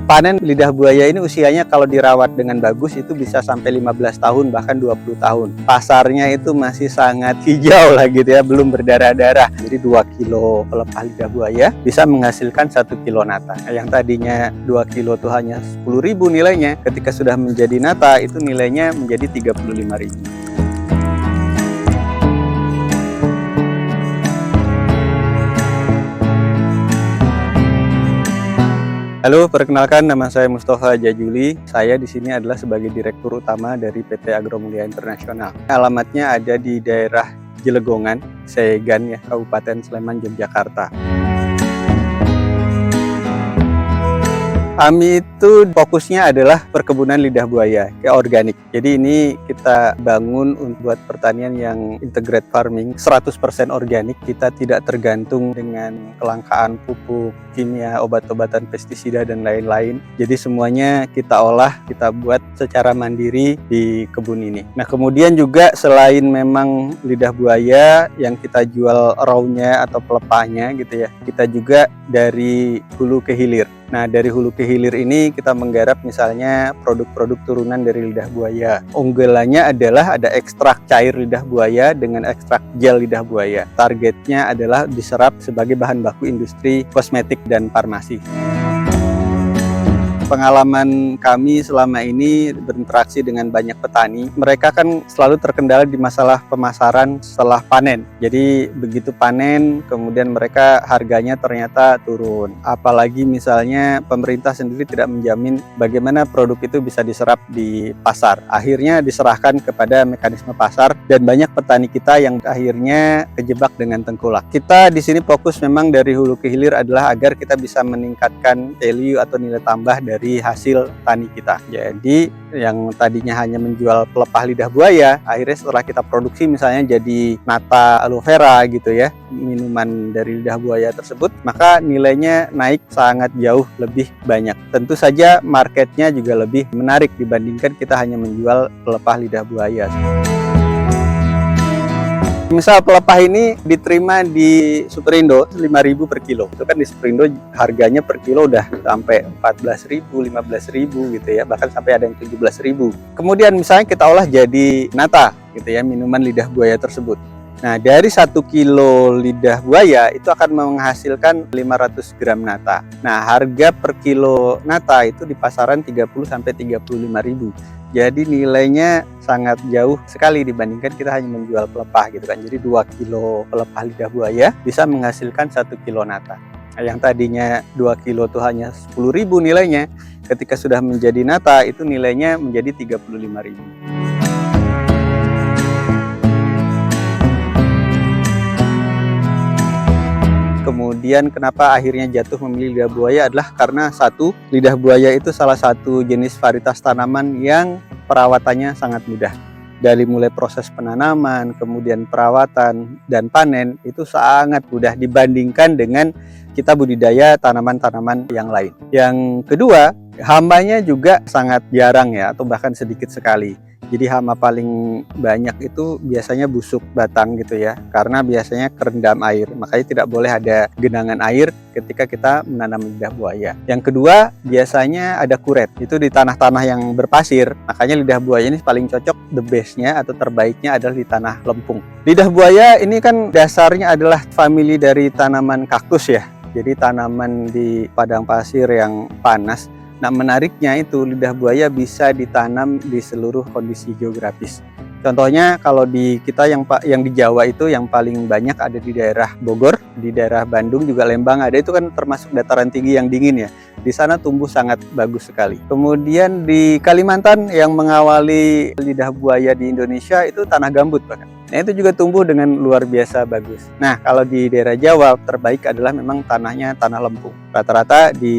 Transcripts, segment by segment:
panen lidah buaya ini usianya kalau dirawat dengan bagus itu bisa sampai 15 tahun bahkan 20 tahun. Pasarnya itu masih sangat hijau lah gitu ya, belum berdarah-darah. Jadi 2 kilo pelepah lidah buaya bisa menghasilkan 1 kilo nata. Yang tadinya 2 kilo tuh hanya 10.000 nilainya, ketika sudah menjadi nata itu nilainya menjadi 35.000. Halo, perkenalkan nama saya Mustafa Jajuli. Saya di sini adalah sebagai Direktur Utama dari PT Agromulia Internasional. Alamatnya ada di daerah Jelegongan, Segan ya, Kabupaten Sleman, Yogyakarta. Kami itu fokusnya adalah perkebunan lidah buaya, kayak organik. Jadi ini kita bangun untuk buat pertanian yang integrated farming, 100% organik. Kita tidak tergantung dengan kelangkaan pupuk, kimia, obat-obatan pestisida, dan lain-lain. Jadi semuanya kita olah, kita buat secara mandiri di kebun ini. Nah kemudian juga selain memang lidah buaya yang kita jual raw-nya atau pelepahnya gitu ya, kita juga dari hulu ke hilir. Nah, dari hulu ke hilir ini kita menggarap misalnya produk-produk turunan dari lidah buaya. Unggulannya adalah ada ekstrak cair lidah buaya dengan ekstrak gel lidah buaya. Targetnya adalah diserap sebagai bahan baku industri kosmetik dan farmasi. Pengalaman kami selama ini berinteraksi dengan banyak petani, mereka kan selalu terkendala di masalah pemasaran setelah panen. Jadi begitu panen, kemudian mereka harganya ternyata turun. Apalagi misalnya pemerintah sendiri tidak menjamin bagaimana produk itu bisa diserap di pasar. Akhirnya diserahkan kepada mekanisme pasar dan banyak petani kita yang akhirnya kejebak dengan tengkulak. Kita di sini fokus memang dari hulu ke hilir adalah agar kita bisa meningkatkan value atau nilai tambah dari hasil tani kita. Jadi yang tadinya hanya menjual pelepah lidah buaya, akhirnya setelah kita produksi misalnya jadi nata aloe vera gitu ya, minuman dari lidah buaya tersebut, maka nilainya naik sangat jauh lebih banyak. Tentu saja marketnya juga lebih menarik dibandingkan kita hanya menjual pelepah lidah buaya. Misal pelepah ini diterima di Superindo 5.000 per kilo. Itu kan di Superindo harganya per kilo udah sampai 14.000, 15.000 gitu ya. Bahkan sampai ada yang 17.000. Kemudian misalnya kita olah jadi nata gitu ya, minuman lidah buaya tersebut. Nah, dari 1 kilo lidah buaya itu akan menghasilkan 500 gram nata. Nah, harga per kilo nata itu di pasaran 30 sampai 35.000. Jadi nilainya sangat jauh sekali dibandingkan kita hanya menjual pelepah gitu kan. Jadi 2 kilo pelepah lidah buaya bisa menghasilkan 1 kilo nata. Nah, yang tadinya 2 kilo tuh hanya 10.000 nilainya, ketika sudah menjadi nata itu nilainya menjadi 35.000. Kemudian kenapa akhirnya jatuh memilih lidah buaya adalah karena satu, lidah buaya itu salah satu jenis varietas tanaman yang perawatannya sangat mudah. Dari mulai proses penanaman, kemudian perawatan, dan panen itu sangat mudah dibandingkan dengan kita budidaya tanaman-tanaman yang lain. Yang kedua, hambanya juga sangat jarang ya, atau bahkan sedikit sekali. Jadi hama paling banyak itu biasanya busuk batang gitu ya, karena biasanya kerendam air, makanya tidak boleh ada genangan air ketika kita menanam lidah buaya. Yang kedua, biasanya ada kuret, itu di tanah-tanah yang berpasir, makanya lidah buaya ini paling cocok, the best-nya atau terbaiknya adalah di tanah lempung. Lidah buaya ini kan dasarnya adalah famili dari tanaman kaktus ya, jadi tanaman di padang pasir yang panas. Nah menariknya itu lidah buaya bisa ditanam di seluruh kondisi geografis. Contohnya kalau di kita yang di Jawa itu yang paling banyak ada di daerah Bogor, di daerah Bandung juga Lembang ada, itu kan termasuk dataran tinggi yang dingin ya. Di sana tumbuh sangat bagus sekali. Kemudian di Kalimantan yang mengawali lidah buaya di Indonesia itu tanah gambut bahkan. Nah itu juga tumbuh dengan luar biasa bagus. Nah kalau di daerah Jawa terbaik adalah memang tanahnya tanah lempung. Rata-rata di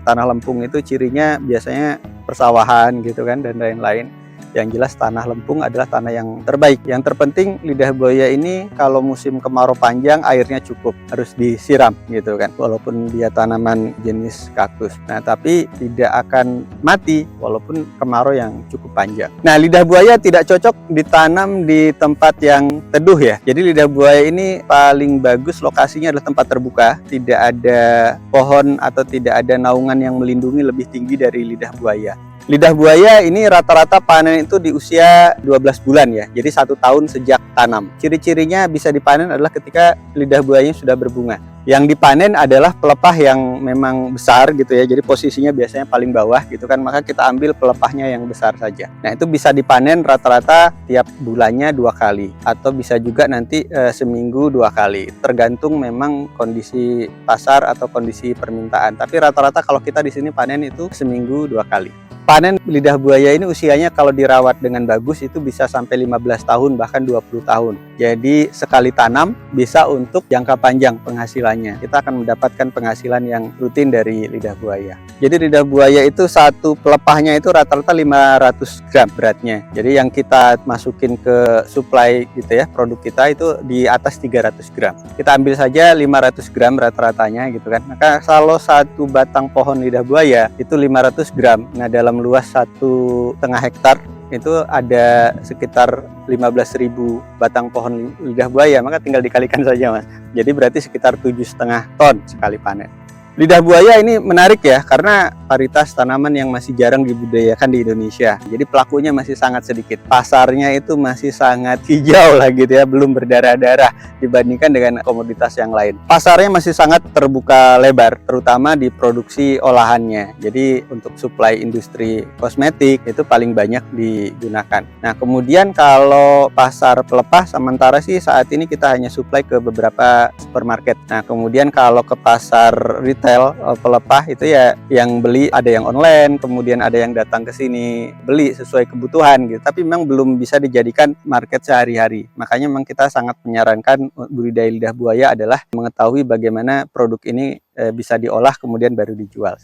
tanah lempung itu cirinya biasanya persawahan gitu kan dan lain-lain. Yang jelas tanah lempung adalah tanah yang terbaik. Yang terpenting lidah buaya ini kalau musim kemarau panjang airnya cukup, harus disiram gitu kan. Walaupun dia tanaman jenis kaktus. Nah, tapi tidak akan mati walaupun kemarau yang cukup panjang. Nah, lidah buaya tidak cocok ditanam di tempat yang teduh ya. Jadi lidah buaya ini paling bagus lokasinya adalah tempat terbuka, tidak ada pohon atau tidak ada naungan yang melindungi lebih tinggi dari lidah buaya. Lidah buaya ini rata-rata panen itu di usia 12 bulan ya, jadi 1 tahun sejak tanam. Ciri-cirinya bisa dipanen adalah ketika lidah buayanya sudah berbunga. Yang dipanen adalah pelepah yang memang besar gitu ya, jadi posisinya biasanya paling bawah gitu kan, maka kita ambil pelepahnya yang besar saja. Nah, itu bisa dipanen rata-rata tiap bulannya 2 kali, atau bisa juga nanti seminggu 2 kali, tergantung memang kondisi pasar atau kondisi permintaan. Tapi rata-rata kalau kita di sini panen itu seminggu 2 kali. Panen lidah buaya ini usianya kalau dirawat dengan bagus itu bisa sampai 15 tahun bahkan 20 tahun. Jadi sekali tanam bisa untuk jangka panjang penghasilannya. Kita akan mendapatkan penghasilan yang rutin dari lidah buaya. Jadi lidah buaya itu satu pelepahnya itu rata-rata 500 gram beratnya. Jadi yang kita masukin ke supply gitu ya, produk kita itu di atas 300 gram. Kita ambil saja 500 gram rata-ratanya gitu kan. Maka kalau satu batang pohon lidah buaya itu 500 gram. Nah, dalam luas 1,5 hektar itu ada sekitar 15.000 batang pohon lidah buaya, maka tinggal dikalikan saja Mas. Jadi berarti sekitar 7,5 ton sekali panen. Lidah buaya ini menarik ya, karena varietas tanaman yang masih jarang dibudidayakan di Indonesia. Jadi pelakunya masih sangat sedikit. Pasarnya itu masih sangat hijau lah gitu ya, belum berdarah-darah dibandingkan dengan komoditas yang lain. Pasarnya masih sangat terbuka lebar, terutama di produksi olahannya. Jadi untuk suplai industri kosmetik itu paling banyak digunakan. Nah, kemudian kalau pasar pelepah sementara sih saat ini kita hanya suplai ke beberapa supermarket. Nah, kemudian kalau ke pasar retail pelepah itu ya yang beli ada yang online, kemudian ada yang datang ke sini beli sesuai kebutuhan gitu. Tapi memang belum bisa dijadikan market sehari-hari. Makanya memang kita sangat menyarankan budidaya lidah buaya adalah mengetahui bagaimana produk ini bisa diolah kemudian baru dijual.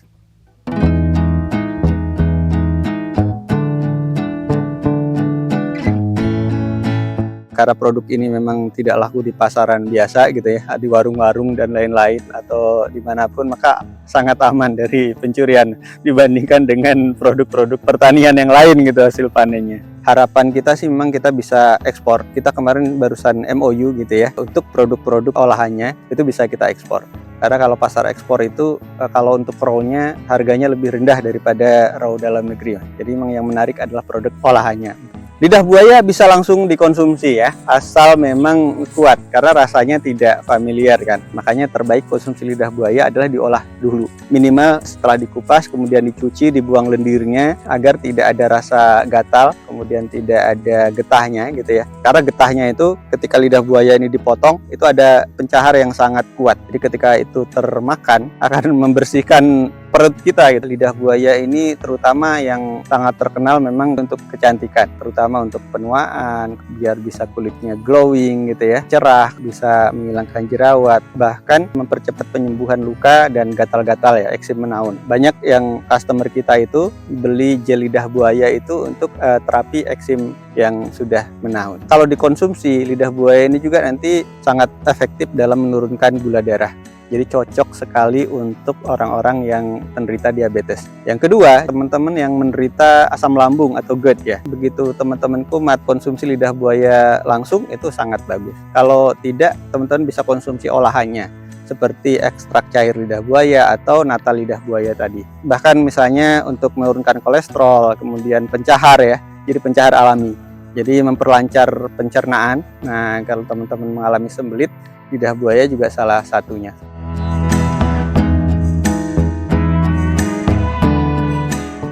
Karena produk ini memang tidak laku di pasaran biasa gitu ya, di warung-warung dan lain-lain atau dimanapun, maka sangat aman dari pencurian dibandingkan dengan produk-produk pertanian yang lain gitu hasil panennya. Harapan kita sih memang kita bisa ekspor. Kita kemarin barusan MOU gitu ya, untuk produk-produk olahannya itu bisa kita ekspor. Karena kalau pasar ekspor itu kalau untuk raw-nya harganya lebih rendah daripada raw dalam negeri. Jadi memang yang menarik adalah produk olahannya. Lidah buaya bisa langsung dikonsumsi ya, asal memang kuat karena rasanya tidak familiar kan. Makanya terbaik konsumsi lidah buaya adalah diolah dulu. Minimal setelah dikupas kemudian dicuci, dibuang lendirnya agar tidak ada rasa gatal, kemudian tidak ada getahnya gitu ya. Karena getahnya itu ketika lidah buaya ini dipotong itu ada pencahar yang sangat kuat. Jadi ketika itu termakan akan membersihkan perut kita gitu. Lidah buaya ini terutama yang sangat terkenal memang untuk kecantikan, terutama untuk penuaan, biar bisa kulitnya glowing gitu ya, cerah, bisa menghilangkan jerawat, bahkan mempercepat penyembuhan luka dan gatal-gatal ya, eksim menaun. Banyak yang customer kita itu beli gel lidah buaya itu untuk terapi eksim yang sudah menaun. Kalau dikonsumsi, lidah buaya ini juga nanti sangat efektif dalam menurunkan gula darah. Jadi cocok sekali untuk orang-orang yang penderita diabetes. Yang kedua, teman-teman yang menderita asam lambung atau GERD ya. Begitu teman-teman kumat, konsumsi lidah buaya langsung itu sangat bagus. Kalau tidak, teman-teman bisa konsumsi olahannya seperti ekstrak cair lidah buaya atau nata lidah buaya tadi. Bahkan misalnya untuk menurunkan kolesterol, kemudian pencahar ya, jadi pencahar alami. Jadi memperlancar pencernaan. Nah, kalau teman-teman mengalami sembelit, lidah buaya juga salah satunya.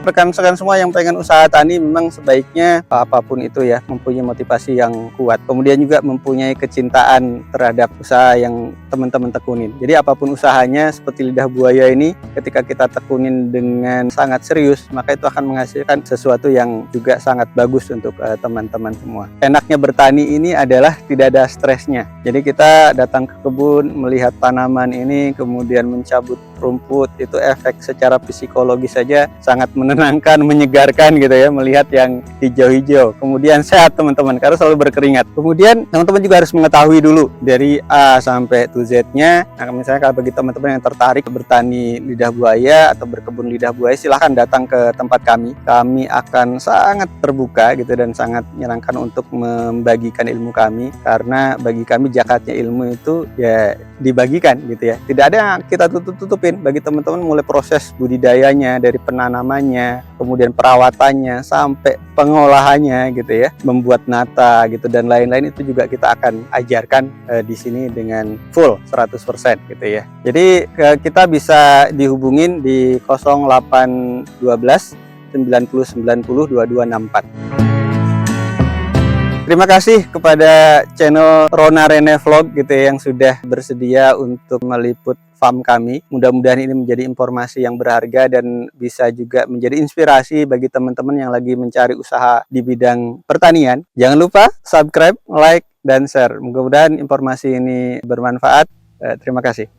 Rekan-rekan semua yang pengen usaha tani memang sebaiknya apapun itu ya mempunyai motivasi yang kuat, kemudian juga mempunyai kecintaan terhadap usaha yang teman-teman tekunin. Jadi apapun usahanya seperti lidah buaya ini, ketika kita tekunin dengan sangat serius, maka itu akan menghasilkan sesuatu yang juga sangat bagus untuk teman-teman semua. Enaknya bertani ini adalah tidak ada stresnya. Jadi kita datang ke kebun, melihat tanaman ini, kemudian mencabut rumput, itu efek secara psikologis saja sangat menenangkan menenangkan, menyegarkan gitu ya, melihat yang hijau-hijau. Kemudian sehat teman-teman, karena selalu berkeringat. Kemudian teman-teman juga harus mengetahui dulu dari A sampai to Z-nya. Nah, misalnya kalau bagi teman-teman yang tertarik bertani lidah buaya atau berkebun lidah buaya, silahkan datang ke tempat kami. Kami akan sangat terbuka gitu dan sangat menyenangkan untuk membagikan ilmu kami, karena bagi kami jakatnya ilmu itu ya dibagikan gitu ya. Tidak ada yang kita tutup-tutupin bagi teman-teman, mulai proses budidayanya dari penanamannya, kemudian perawatannya sampai pengolahannya gitu ya, membuat nata gitu dan lain-lain, itu juga kita akan ajarkan di sini dengan full 100% gitu ya. Jadi kita bisa dihubungin di 0812 90 90 2264. Terima kasih kepada channel Rona Rene Vlog gitu ya, yang sudah bersedia untuk meliput farm kami. Mudah-mudahan ini menjadi informasi yang berharga dan bisa juga menjadi inspirasi bagi teman-teman yang lagi mencari usaha di bidang pertanian. Jangan lupa subscribe, like, dan share. Mudah-mudahan informasi ini bermanfaat. Terima kasih.